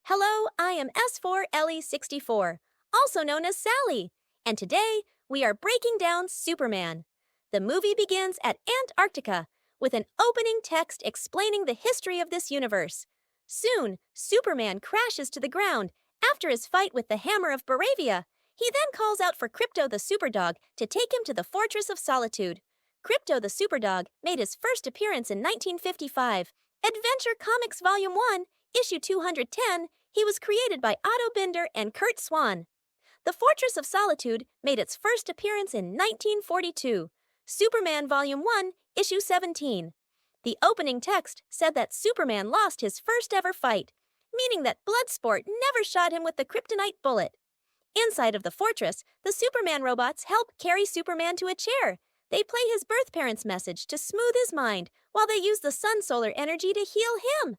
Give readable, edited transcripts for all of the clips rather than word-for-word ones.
Hello, I am S4Ellie64, also known as Sally, and today we are breaking down Superman. The movie begins at Antarctica with an opening text explaining the history of this universe. Soon, Superman crashes to the ground after his fight with the Hammer of Baravia. He then calls out for Krypto the Superdog to take him to the Fortress of Solitude. Krypto the Superdog made his first appearance in 1955. Adventure Comics Volume 1, Issue 210, he was created by Otto Binder and Kurt Swan. The Fortress of Solitude made its first appearance in 1942. Superman Volume 1, Issue 17. The opening text said that Superman lost his first ever fight, meaning that Bloodsport never shot him with the kryptonite bullet. Inside of the fortress, the Superman robots help carry Superman to a chair. They play his birth parents' message to smooth his mind while they use the sun solar energy to heal him.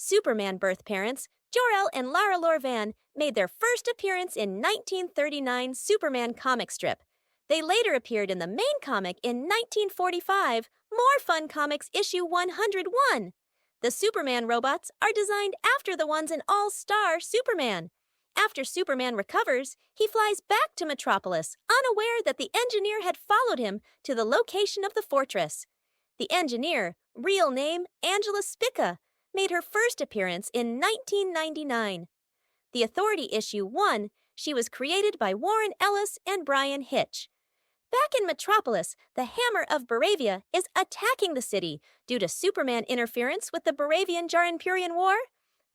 Superman birth parents, Jor-El and Lara Lor-Van, made their first appearance in 1939 Superman comic strip. They later appeared in the main comic in 1945 More Fun Comics issue 101. The Superman robots are designed after the ones in All-Star Superman. After Superman recovers, he flies back to Metropolis, unaware that the engineer had followed him to the location of the fortress. The engineer, real name Angela Spica, made her first appearance in 1999. The Authority issue 1, she was created by Warren Ellis and Brian Hitch. Back in Metropolis, the Hammer of Baravia is attacking the city due to Superman interference with the Baravian-Jaranpurian War.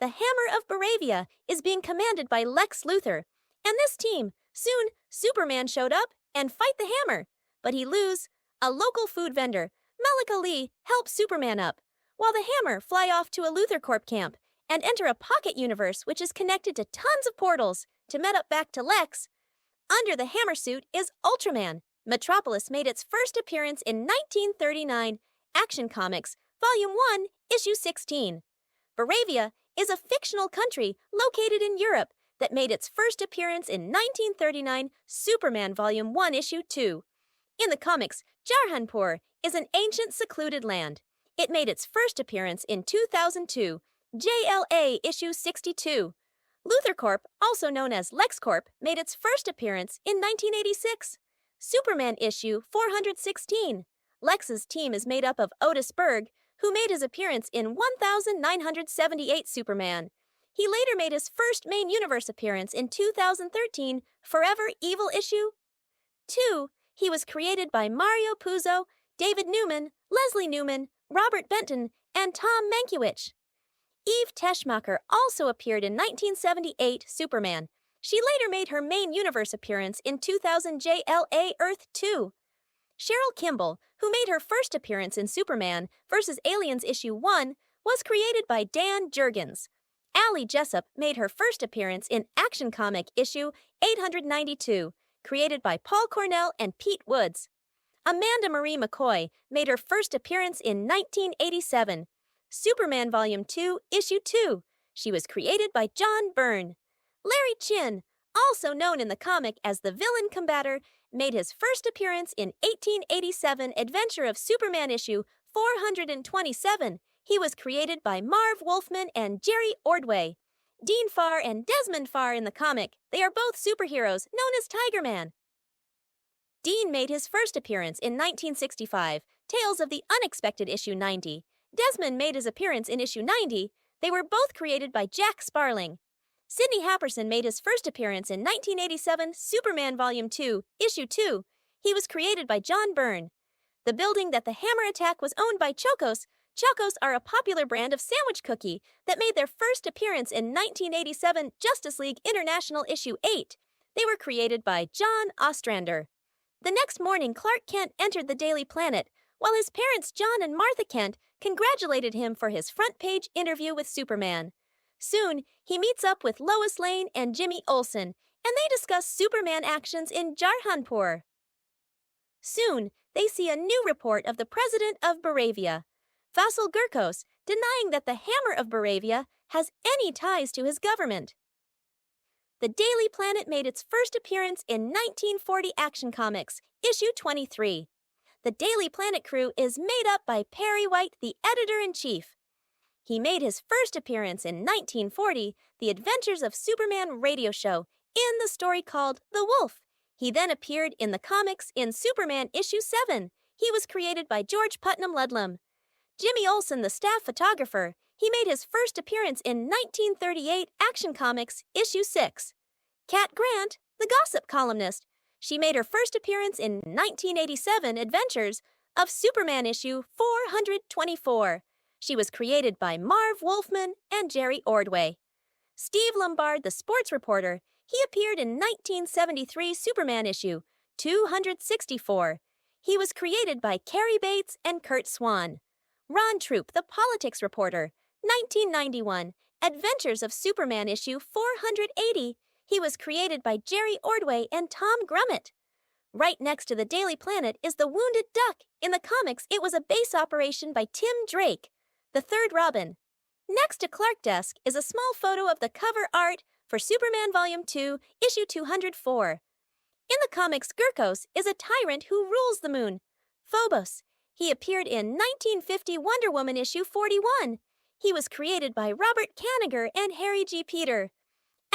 The Hammer of Baravia is being commanded by Lex Luthor, and this team, soon Superman showed up and fight the Hammer, but he lose. A local food vendor, Malik Ali, helps Superman up, while the Hammer fly off to a Luthor Corp camp and enter a pocket universe which is connected to tons of portals to met up back to Lex. Under the Hammer suit is Ultraman. Metropolis made its first appearance in 1939, Action Comics, Volume 1, Issue 16. Baravia is a fictional country located in Europe that made its first appearance in 1939, Superman Volume 1, Issue 2. In the comics, Jarhanpur is an ancient secluded land. It made its first appearance in 2002, JLA Issue 62. Luthor Corp, also known as LexCorp, made its first appearance in 1986. Superman Issue 416. Lex's team is made up of Otis Berg, who made his appearance in 1978 Superman. He later made his first main universe appearance in 2013 Forever Evil Issue 2. He was created by Mario Puzo, David Newman, Leslie Newman, Robert Benton, and Tom Mankiewicz. Eve Teschmacher also appeared in 1978 Superman. She later made her main universe appearance in 2000 JLA Earth 2. Cheryl Kimball, who made her first appearance in Superman vs. Aliens Issue 1, was created by Dan Jurgens. Allie Jessup made her first appearance in Action Comic Issue 892, created by Paul Cornell and Pete Woods. Amanda Marie McCoy made her first appearance in 1987, Superman Volume 2, Issue 2. She was created by John Byrne. Larry Chin, also known in the comic as the Villain Combator, made his first appearance in 1887 Adventure of Superman Issue 427. He was created by Marv Wolfman and Jerry Ordway. Dean Farr and Desmond Farr in the comic, they are both superheroes known as Tiger Man. Dean made his first appearance in 1965, Tales of the Unexpected Issue 90. Desmond made his appearance in Issue 90. They were both created by Jack Sparling. Sidney Happerson made his first appearance in 1987 Superman Volume 2, Issue 2. He was created by John Byrne. The building that the Hammer attacked was owned by Chocos. Chocos are a popular brand of sandwich cookie that made their first appearance in 1987 Justice League International Issue 8. They were created by John Ostrander. The next morning, Clark Kent entered the Daily Planet, while his parents John and Martha Kent congratulated him for his front-page interview with Superman. Soon, he meets up with Lois Lane and Jimmy Olsen, and they discuss Superman actions in Jarhanpur. Soon, they see a new report of the president of Baravia, Vasil Gurkos, denying that the Hammer of Baravia has any ties to his government. The Daily Planet made its first appearance in 1940 Action Comics, Issue 23. The Daily Planet crew is made up by Perry White, the editor-in-chief. He made his first appearance in 1940, The Adventures of Superman radio show, in the story called The Wolf. He then appeared in the comics in Superman issue 7. He was created by George Putnam Ludlum. Jimmy Olsen, the staff photographer, he made his first appearance in 1938 Action Comics issue 6. Cat Grant, the gossip columnist, she made her first appearance in 1987 Adventures of Superman issue 424. She was created by Marv Wolfman and Jerry Ordway. Steve Lombard, the sports reporter, he appeared in 1973 Superman issue 264. He was created by Cary Bates and Kurt Swan. Ron Troop, the politics reporter, 1991 Adventures of Superman issue 480. He was created by Jerry Ordway and Tom Grummett. Right next to the Daily Planet is the Wounded Duck. In the comics, it was a base operation by Tim Drake, the third Robin. Next to Clark Desk is a small photo of the cover art for Superman Volume 2, issue 204. In the comics, Gurkos is a tyrant who rules the moon, Phobos. He appeared in 1950 Wonder Woman issue 41. He was created by Robert Kanigher and Harry G. Peter.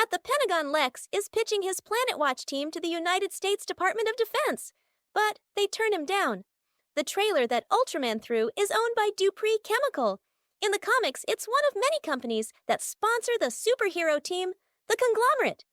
At the Pentagon, Lex is pitching his Planet Watch team to the United States Department of Defense, but they turn him down. The trailer that Ultraman threw is owned by Dupree Chemical. In the comics, it's one of many companies that sponsor the superhero team, the Conglomerate.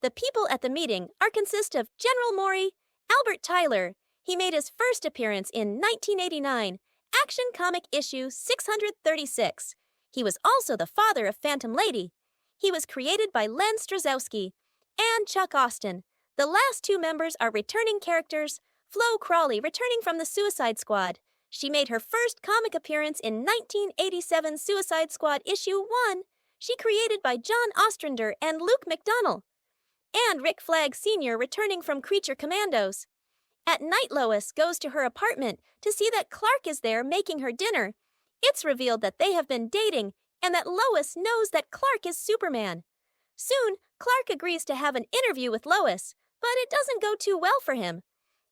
The people at the meeting consist of General Mori, Albert Tyler. He made his first appearance in 1989, Action Comic issue 636. He was also the father of Phantom Lady. He was created by Len Strazowski and Chuck Austin. The last two members are returning characters, Flo Crawley returning from the Suicide Squad. She made her first comic appearance in 1987 Suicide Squad issue 1. She created by John Ostrander and Luke McDonnell. And Rick Flag Sr. returning from Creature Commandos. At night, Lois goes to her apartment to see that Clark is there making her dinner. It's revealed that they have been dating and that Lois knows that Clark is Superman. Soon, Clark agrees to have an interview with Lois, but it doesn't go too well for him.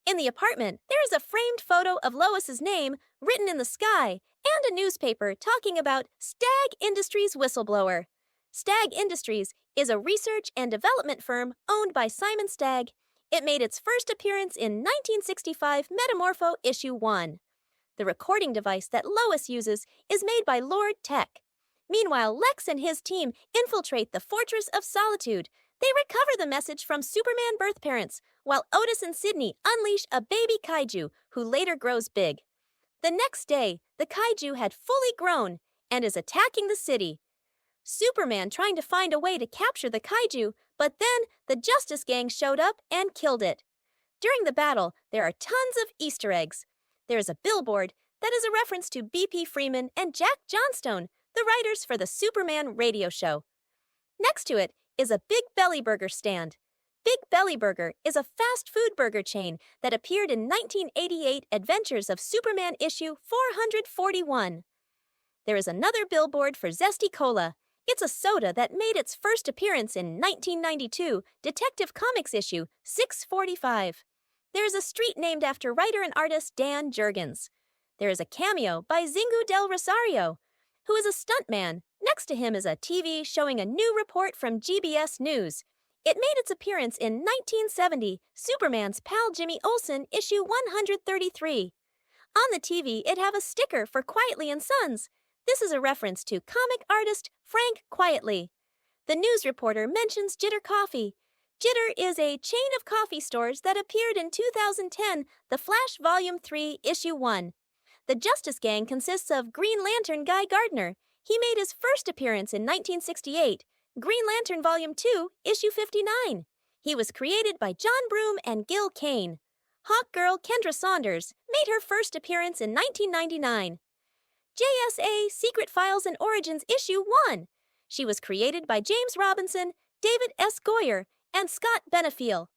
In the apartment, there is a framed photo of Lois's name written in the sky and a newspaper talking about Stag Industries whistleblower. Stag Industries is a research and development firm owned by Simon Stagg. It made its first appearance in 1965 Metamorpho issue 1. The recording device that Lois uses is made by Lord Tech. Meanwhile, Lex and his team infiltrate the Fortress of Solitude. They recover the message from Superman birth parents, while Otis and Sydney unleash a baby kaiju who later grows big. The next day, the kaiju had fully grown and is attacking the city. Superman trying to find a way to capture the kaiju, but then the Justice Gang showed up and killed it. During the battle, there are tons of Easter eggs. There is a billboard that is a reference to B.P. Freeman and Jack Johnstone, the writers for the Superman radio show. Next to it is a Big Belly Burger stand. Big Belly Burger is a fast food burger chain that appeared in 1988 Adventures of Superman issue 441. There is another billboard for Zesty Cola. It's a soda that made its first appearance in 1992 Detective Comics issue 645. There is a street named after writer and artist Dan Jurgens. There is a cameo by Zingu del Rosario, who is a stuntman. Next to him is a TV showing a new report from GBS News. It made its appearance in 1970 Superman's Pal Jimmy Olsen issue 133. On the TV, it have a sticker for Quietly and Sons. This is a reference to comic artist Frank Quietly. The news reporter mentions Jitter Coffee. Jitter is a chain of coffee stores that appeared in 2010, The Flash Volume 3, Issue 1. The Justice Gang consists of Green Lantern Guy Gardner. He made his first appearance in 1968, Green Lantern Volume 2, Issue 59. He was created by John Broome and Gil Kane. Hawk Girl Kendra Saunders made her first appearance in 1999. JSA Secret Files and Origins Issue 1. She was created by James Robinson, David S. Goyer, and Scott Benefiel.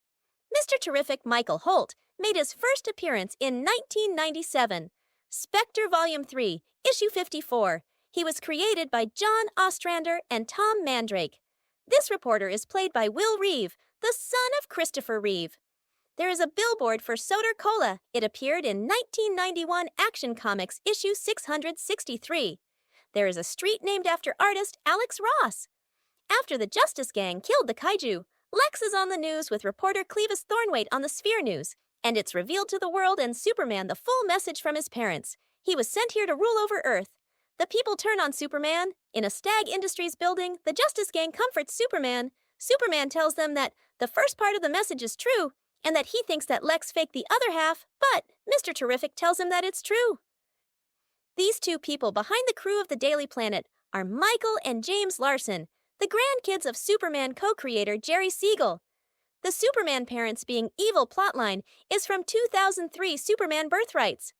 Mr. Terrific Michael Holt made his first appearance in 1997. Spectre Volume 3, Issue 54. He was created by John Ostrander and Tom Mandrake. This reporter is played by Will Reeve, the son of Christopher Reeve. There is a billboard for Soder Cola. It appeared in 1991 Action Comics issue 663. there is a street named after artist Alex Ross. After the Justice Gang killed the kaiju, Lex is on the news with reporter Clevis Thornweight on the Sphere News, and it's revealed to the world and Superman the full message from his parents. He was sent here to rule over Earth. The people turn on Superman. In a Stag Industries building, the Justice Gang comforts Superman. Superman tells them that the first part of the message is true, and that he thinks that Lex faked the other half, but Mr. Terrific tells him that it's true. These two people behind the crew of the Daily Planet are Michael and James Larson, the grandkids of Superman co-creator Jerry Siegel. The Superman parents being evil plotline is from 2003 Superman Birthrights.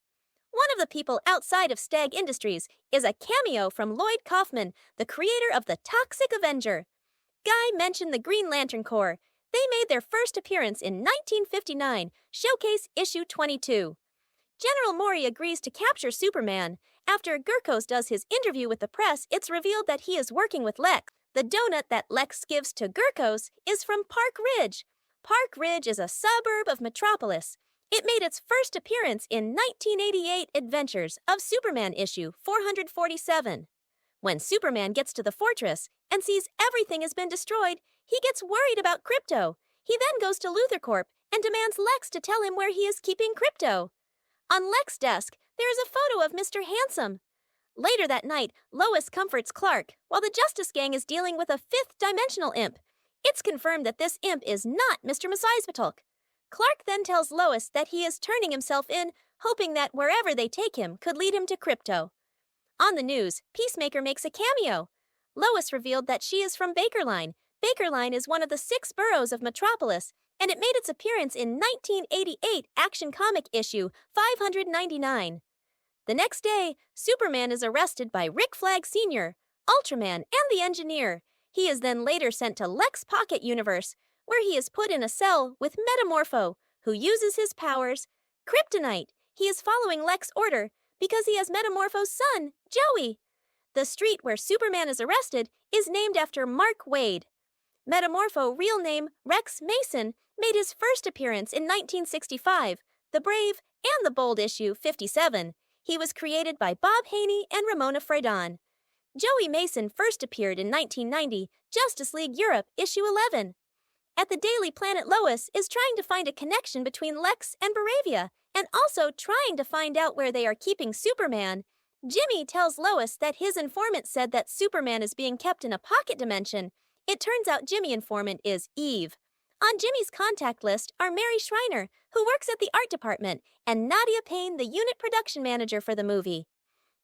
One of the people outside of Stag Industries is a cameo from Lloyd Kaufman, the creator of the Toxic Avenger. Guy mentioned the Green Lantern Corps. They made their first appearance in 1959, Showcase Issue 22. General Mori agrees to capture Superman. After Gurkos does his interview with the press, it's revealed that he is working with Lex. The donut that Lex gives to Gurkos is from Park Ridge. Park Ridge is a suburb of Metropolis. It made its first appearance in 1988 Adventures of Superman issue 447. When Superman gets to the fortress and sees everything has been destroyed, he gets worried about Krypto. He then goes to LuthorCorp and demands Lex to tell him where he is keeping Krypto. On Lex's desk, there is a photo of Mr. Handsome. Later that night, Lois comforts Clark while the Justice Gang is dealing with a fifth-dimensional imp. It's confirmed that this imp is not Mr. Mesispatulk. Clark then tells Lois that he is turning himself in, hoping that wherever they take him could lead him to Krypto. On the news, Peacemaker makes a cameo. Lois revealed that she is from Bakerline. Bakerline is one of the 6 boroughs of Metropolis, and it made its appearance in 1988 Action Comic issue 599. The next day, Superman is arrested by Rick Flag Sr., Ultraman, and the Engineer. He is then later sent to Lex Pocket Universe, where he is put in a cell with Metamorpho, who uses his powers. Kryptonite. He is following Lex's order because he has Metamorpho's son, Joey. The street where Superman is arrested is named after Mark Waid. Metamorpho, real name Rex Mason, made his first appearance in 1965, The Brave and the Bold issue 57. He was created by Bob Haney and Ramona Fradon. Joey Mason first appeared in 1990, Justice League Europe issue 11. At the Daily Planet, Lois is trying to find a connection between Lex and Baravia, and also trying to find out where they are keeping Superman. Jimmy tells Lois that his informant said that Superman is being kept in a pocket dimension. It turns out Jimmy's informant is Eve. On Jimmy's contact list are Mary Schreiner, who works at the art department, and Nadia Payne, the unit production manager for the movie.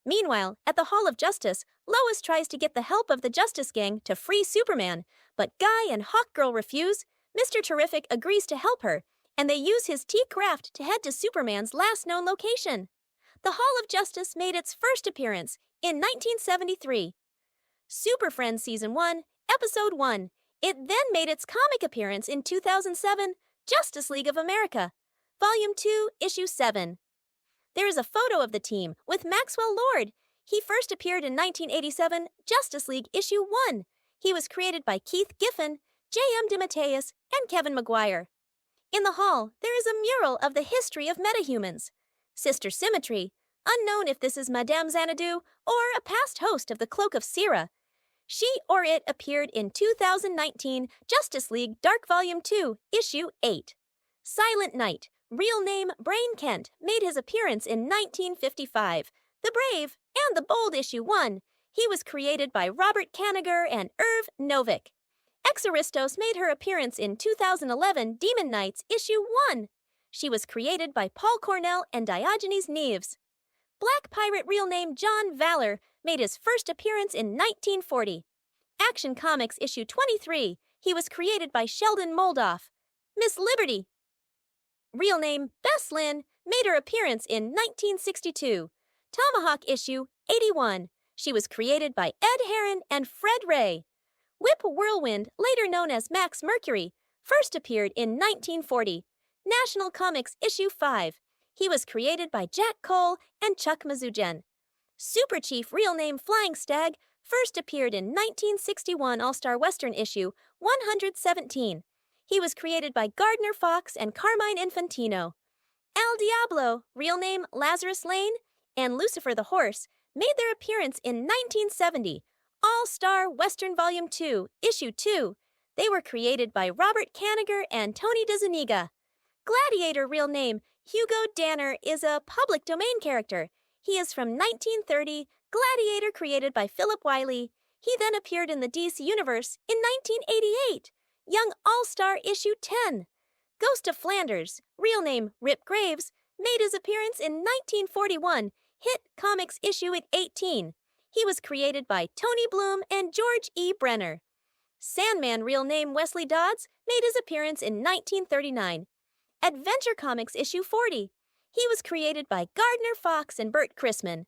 Meanwhile, at the Hall of Justice, Lois tries to get the help of the Justice Gang to free Superman, but Guy and Hawkgirl refuse. Mr. Terrific agrees to help her, and they use his T-Craft to head to Superman's last known location. The Hall of Justice made its first appearance in 1973. Super Friends Season 1, Episode 1. It then made its comic appearance in 2007, Justice League of America, Volume 2, Issue 7. There is a photo of the team with Maxwell Lord. He first appeared in 1987, Justice League Issue 1. He was created by Keith Giffen, J.M. DeMatteis, and Kevin Maguire. In the hall, there is a mural of the history of metahumans. Sister Symmetry, unknown if this is Madame Xanadu or a past host of the Cloak of Sira. She or it appeared in 2019 Justice League Dark Volume 2, Issue 8. Silent Knight, real name Brain Kent, made his appearance in 1955. The Brave and the Bold Issue 1. He was created by Robert Kanigher and Irv Novick. Exaristos made her appearance in 2011 Demon Knights Issue 1. She was created by Paul Cornell and Diogenes Neves. Black Pirate real name John Valor made his first appearance in 1940. Action Comics Issue 23. He was created by Sheldon Moldoff. Miss Liberty, real name Bess Lynn, made her appearance in 1962. Tomahawk Issue 81. She was created by Ed Herron and Fred Ray. Whip Whirlwind, later known as Max Mercury, first appeared in 1940. National Comics Issue 5. He was created by Jack Cole and Chuck Mazujen. Super Chief, real name Flying Stag, first appeared in 1961 All-Star Western Issue 117. He was created by Gardner Fox and Carmine Infantino. El Diablo, real name Lazarus Lane, and Lucifer the Horse, made their appearance in 1970. All-Star Western Volume 2, Issue 2. They were created by Robert Kanigher and Tony DeZuniga. Gladiator real name Hugo Danner is a public domain character. He is from 1930, Gladiator created by Philip Wiley. He then appeared in the DC Universe in 1988. Young All-Star Issue 10. Ghost of Flanders, real name Rip Graves, made his appearance in 1941, Hit Comics Issue 18. He was created by Tony Bloom and George E. Brenner. Sandman real name Wesley Dodds made his appearance in 1939. Adventure Comics Issue 40. He was created by Gardner Fox and Bert Chrisman.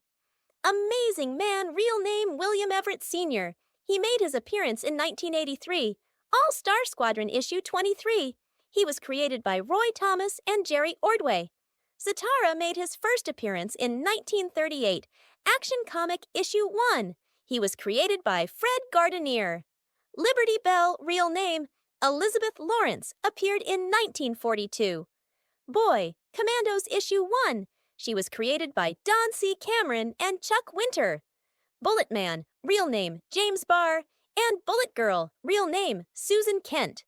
Amazing Man real name William Everett Sr. He made his appearance in 1983. All-Star Squadron Issue 23. He was created by Roy Thomas and Jerry Ordway. Zatara made his first appearance in 1938. Action Comic Issue 1. He was created by Fred Gardenier. Liberty Bell, real name Elizabeth Lawrence, appeared in 1942. Boy, Commandos Issue 1. She was created by Don C. Cameron and Chuck Winter. Bullet Man, real name James Barr, and Bullet Girl, real name Susan Kent.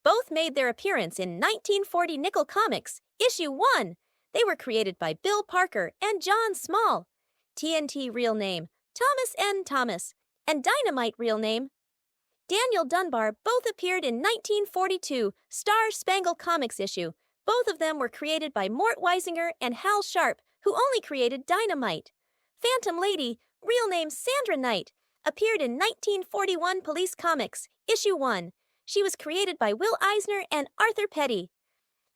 Both made their appearance in 1940 Nickel Comics, Issue 1. They were created by Bill Parker and John Small. TNT real name Thomas N. Thomas, and Dynamite real name Daniel Dunbar both appeared in 1942 Star Spangled Comics issue. Both of them were created by Mort Weisinger and Hal Sharp, who only created Dynamite. Phantom Lady, real name Sandra Knight, appeared in 1941 Police Comics, Issue 1. She was created by Will Eisner and Arthur Petty.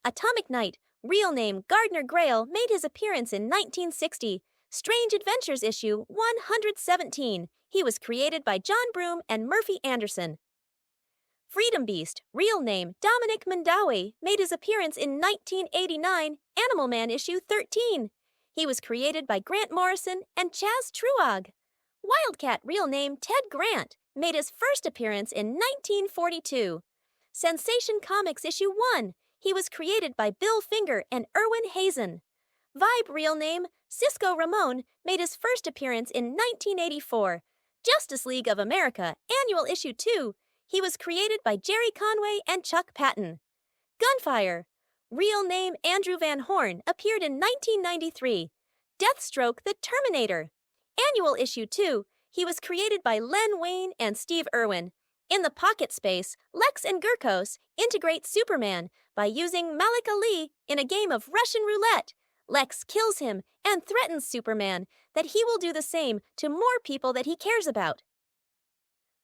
Atomic Knight, real name Gardner Grail, made his appearance in 1960. Strange Adventures Issue 117. He was created by John Broome and Murphy Anderson. Freedom Beast, real name Dominic Mandawi, made his appearance in 1989 Animal Man Issue 13. He was created by Grant Morrison and Chaz Truog. Wildcat, real name Ted Grant, made his first appearance in 1942. Sensation Comics Issue 1. He was created by Bill Finger and Erwin Hazen. Vibe, real name Cisco Ramon, made his first appearance in 1984. Justice League of America, Annual Issue 2. He was created by Jerry Conway and Chuck Patton. Gunfire, real name Andrew Van Horn, appeared in 1993. Deathstroke the Terminator, Annual Issue 2. He was created by Len Wein and Steve Irwin. In the Pocket Space, Lex and Gurkos integrate Superman by using Malik Ali in a game of Russian roulette. Lex kills him and threatens Superman that he will do the same to more people that he cares about.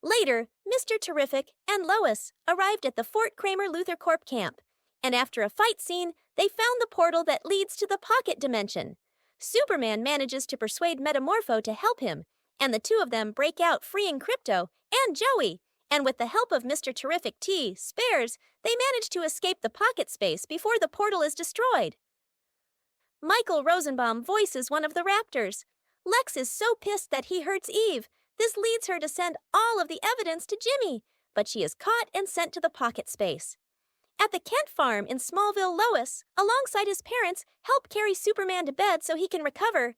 Later, Mr. Terrific and Lois arrived at the Fort Kramer Luther Corp camp, and after a fight scene, they found the portal that leads to the Pocket Dimension. Superman manages to persuade Metamorpho to help him, and the two of them break out freeing Krypto and Joey, and with the help of Mr. Terrific T, Spares, they manage to escape the Pocket Space before the portal is destroyed. Michael Rosenbaum voices one of the Raptors. Lex is so pissed that he hurts Eve. This leads her to send all of the evidence to Jimmy, but she is caught and sent to the Pocket Space. At the Kent farm in Smallville, Lois, alongside his parents, help carry Superman to bed so he can recover.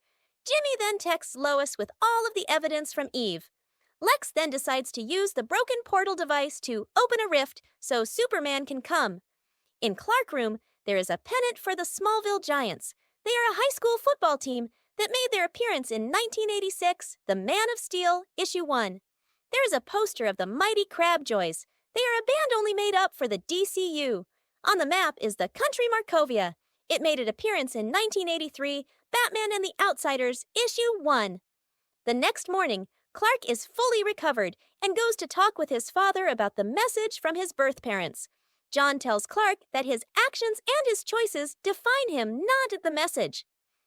Jimmy then texts Lois with all of the evidence from Eve. Lex then decides to use the broken portal device to open a rift so Superman can come. In Clark Room, there is a pennant for the Smallville Giants. They are a high school football team that made their appearance in 1986, The Man of Steel, Issue 1. There is a poster of the Mighty Crabjoys. They are a band only made up for the DCU. On the map is the country Markovia. It made an appearance in 1983, Batman and the Outsiders, Issue 1. The next morning, Clark is fully recovered and goes to talk with his father about the message from his birth parents. John tells Clark that his actions and his choices define him, not the message.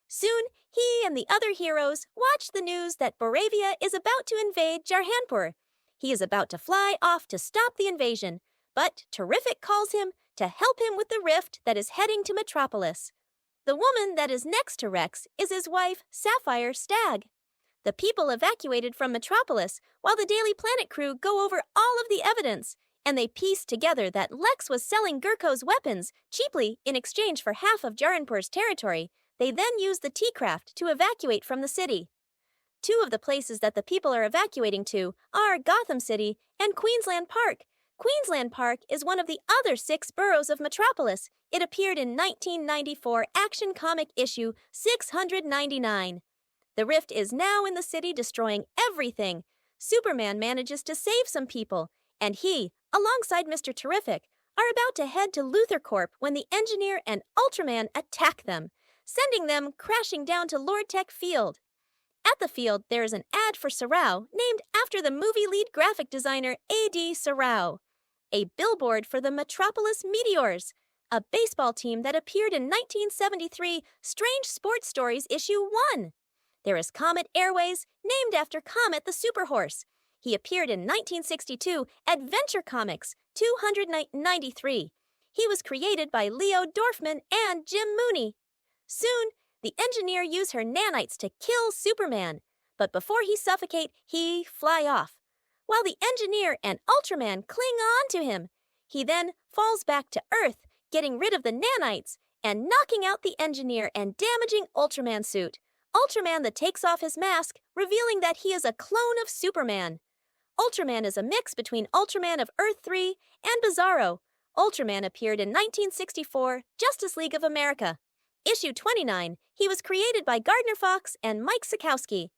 Soon, he and the other heroes watch the news that Boravia is about to invade Jarhanpur. He is about to fly off to stop the invasion, but Terrific calls him to help him with the rift that is heading to Metropolis. The woman that is next to Rex is his wife, Sapphire Stagg. The people evacuated from Metropolis while the Daily Planet crew go over all of the evidence, and they piece together that Lex was selling Gurko's weapons cheaply in exchange for half of Jarhanpur's territory. They then use the T-Craft to evacuate from the city. Two of the places that the people are evacuating to are Gotham City and Queensland Park. Queensland Park is one of the other 6 boroughs of Metropolis. It appeared in 1994 Action Comic issue 699. The rift is now in the city, destroying everything. Superman manages to save some people, and he, alongside Mr. Terrific, are about to head to Luthor Corp when the Engineer and Ultraman attack them, sending them crashing down to Lord Tech Field. At the field, there is an ad for Sorrow, named after the movie lead graphic designer A.D. Sorrow. A billboard for the Metropolis Meteors, a baseball team that appeared in 1973 Strange Sports Stories issue 1. There is Comet Airways, named after Comet the Superhorse. He appeared in 1962 Adventure Comics 293. He was created by Leo Dorfman and Jim Mooney. Soon, the Engineer uses her nanites to kill Superman, but before he suffocate, he fly off. While the Engineer and Ultraman cling on to him, he then falls back to Earth, getting rid of the nanites and knocking out the Engineer and damaging Ultraman's suit. Ultraman that takes off his mask, revealing that he is a clone of Superman. Ultraman is a mix between Ultraman of Earth 3 and Bizarro. Ultraman appeared in 1964 Justice League of America. Issue 29, he was created by Gardner Fox and Mike Sikowski.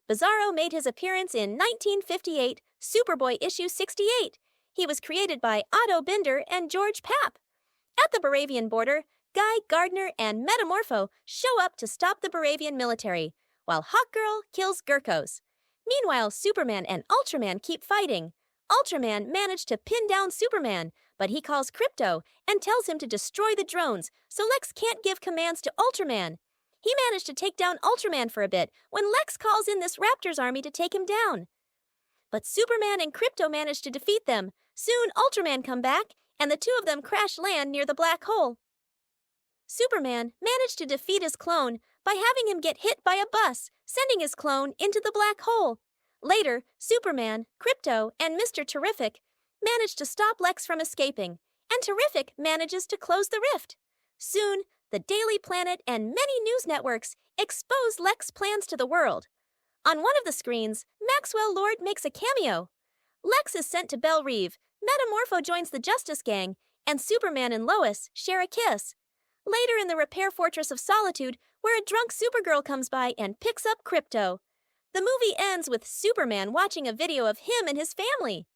Bizarro made his appearance in 1958 Superboy issue 68. He was created by Otto Binder and George Papp. At the Baravian border, Guy Gardner and Metamorpho show up to stop the Baravian military, while Hawkgirl kills Gurkhos. Meanwhile, Superman and Ultraman keep fighting. Ultraman managed to pin down Superman, but he calls Krypto and tells him to destroy the drones, so Lex can't give commands to Ultraman. He managed to take down Ultraman for a bit when Lex calls in this Raptors army to take him down. But Superman and Krypto manage to defeat them. Soon, Ultraman come back, and the two of them crash land near the black hole. Superman managed to defeat his clone by having him get hit by a bus, sending his clone into the black hole. Later, Superman, Krypto, and Mr. Terrific manage to stop Lex from escaping, and Terrific manages to close the rift. Soon, the Daily Planet and many news networks expose Lex's plans to the world. On one of the screens, Maxwell Lord makes a cameo. Lex is sent to Belle Reve, Metamorpho joins the Justice Gang, and Superman and Lois share a kiss. Later in the Repair Fortress of Solitude, where a drunk Supergirl comes by and picks up Krypto. The movie ends with Superman watching a video of him and his family.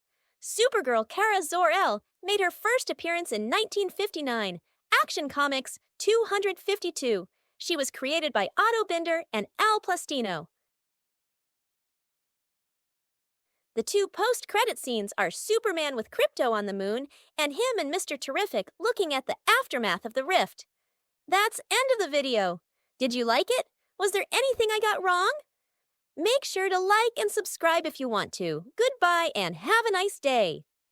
Supergirl Kara Zor-El made her first appearance in 1959, Action Comics 252. She was created by Otto Binder and Al Plastino. The two post-credit scenes are Superman with Krypto on the moon and him and Mr. Terrific looking at the aftermath of the rift. That's end of the video. Did you like it? Was there anything I got wrong? Make sure to like and subscribe if you want to. Goodbye and have a nice day.